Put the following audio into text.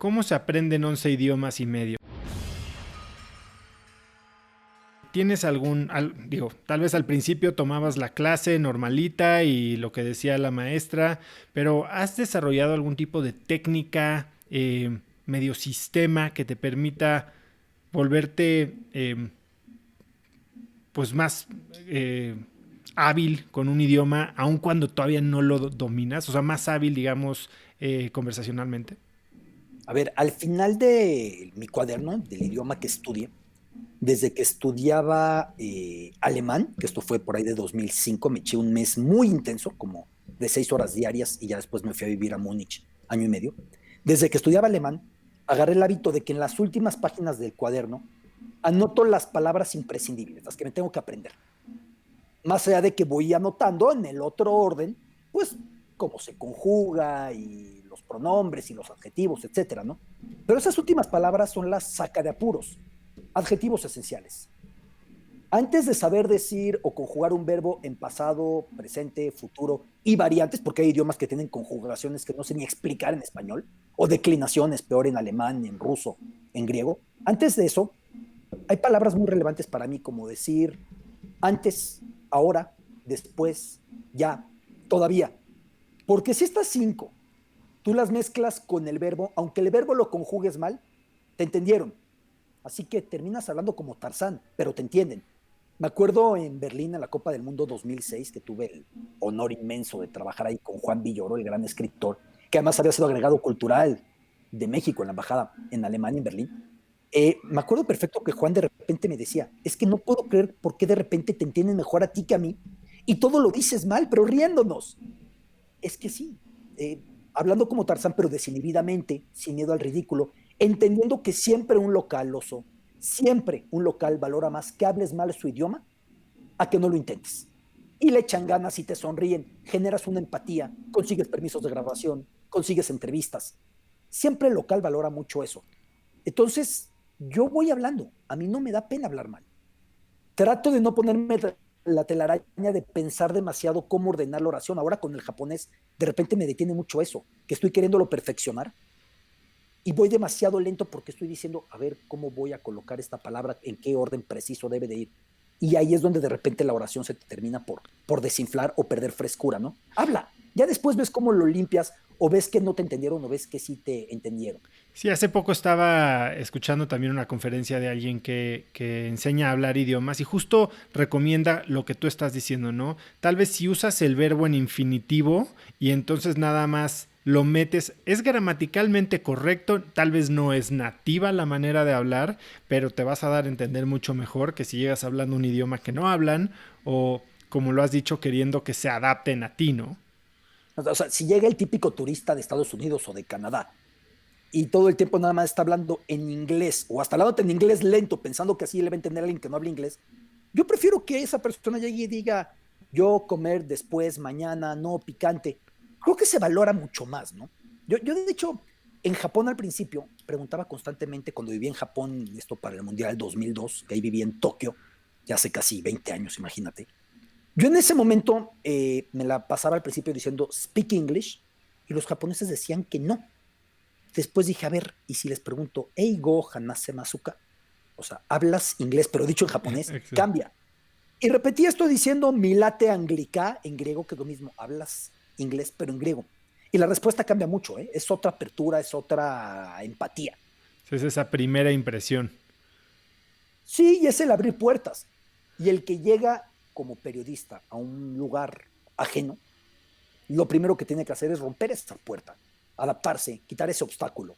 ¿Cómo se aprenden 11 idiomas y medio? ¿Tienes tal vez al principio tomabas la clase normalita y lo que decía la maestra, pero ¿has desarrollado algún tipo de técnica, medio sistema que te permita volverte pues más hábil con un idioma, aun cuando todavía no lo dominas? O sea, más hábil, digamos, conversacionalmente. A ver, al final de mi cuaderno, del idioma que estudié, desde que estudiaba alemán, que esto fue por ahí de 2005, me eché un mes muy intenso, como de 6 horas diarias, y ya después me fui a vivir a Múnich, año y medio. Desde que estudiaba alemán, agarré el hábito de que en las últimas páginas del cuaderno anoto las palabras imprescindibles, las que me tengo que aprender. Más allá de que voy anotando en el otro orden, pues cómo se conjuga y los pronombres y los adjetivos, etcétera, ¿no? Pero esas últimas palabras son las saca de apuros, adjetivos esenciales. Antes de saber decir o conjugar un verbo en pasado, presente, futuro y variantes, porque hay idiomas que tienen conjugaciones que no sé ni explicar en español, o declinaciones, peor en alemán, en ruso, en griego. Antes de eso, hay palabras muy relevantes para mí, como decir antes, ahora, después, ya, todavía. Porque si estas 5 tú las mezclas con el verbo, aunque el verbo lo conjugues mal, te entendieron. Así que terminas hablando como Tarzán, pero te entienden. Me acuerdo en Berlín, en la Copa del Mundo 2006, que tuve el honor inmenso de trabajar ahí con Juan Villoro, el gran escritor, que además había sido agregado cultural de México en la embajada en Alemania, en Berlín. Me acuerdo perfecto que Juan de repente me decía, es que no puedo creer por qué de repente te entienden mejor a ti que a mí, y todo lo dices mal, pero riéndonos. Es que sí, hablando como Tarzán, pero desinhibidamente, sin miedo al ridículo, entendiendo que siempre un local, oso, siempre un local valora más que hables mal su idioma a que no lo intentes. Y le echan ganas y te sonríen, generas una empatía, consigues permisos de grabación, consigues entrevistas. Siempre el local valora mucho eso. Entonces, yo voy hablando, a mí no me da pena hablar mal. Trato de no ponerme la telaraña de pensar demasiado cómo ordenar la oración. Ahora con el japonés, de repente me detiene mucho eso, que estoy queriéndolo perfeccionar y voy demasiado lento porque estoy diciendo, a ver, ¿cómo voy a colocar esta palabra? ¿En qué orden preciso debe de ir? Y ahí es donde de repente la oración se te termina por desinflar o perder frescura, ¿no? Habla, ya después ves cómo lo limpias o ves que no te entendieron o ves que sí te entendieron. Sí, hace poco estaba escuchando también una conferencia de alguien que enseña a hablar idiomas y justo recomienda lo que tú estás diciendo, ¿no? Tal vez si usas el verbo en infinitivo y entonces nada más lo metes, es gramaticalmente correcto, tal vez no es nativa la manera de hablar, pero te vas a dar a entender mucho mejor que si llegas hablando un idioma que no hablan o, como lo has dicho, queriendo que se adapten a ti, ¿no? O sea, si llega el típico turista de Estados Unidos o de Canadá y todo el tiempo nada más está hablando en inglés o hasta hablando en inglés lento, pensando que así le va a entender a alguien que no habla inglés, yo prefiero que esa persona llegue y diga, yo comer después, mañana, no picante. Creo que se valora mucho más, ¿no? Yo de hecho, en Japón al principio, preguntaba constantemente cuando vivía en Japón, esto para el Mundial 2002, que ahí vivía en Tokio, ya hace casi 20 años, imagínate. Yo en ese momento me la pasaba al principio diciendo speak English y los japoneses decían que no. Después dije, a ver, ¿y si les pregunto, Eigo Hanase Masuka? O sea, hablas inglés, pero dicho en japonés, cambia. Y repetí esto diciendo milate anglica en griego, que es lo mismo, hablas inglés, pero en griego. Y la respuesta cambia mucho, ¿eh? Es otra apertura, es otra empatía. Es esa primera impresión. Sí, y es el abrir puertas. Y el que llega como periodista a un lugar ajeno, lo primero que tiene que hacer es romper esa puerta, adaptarse, quitar ese obstáculo.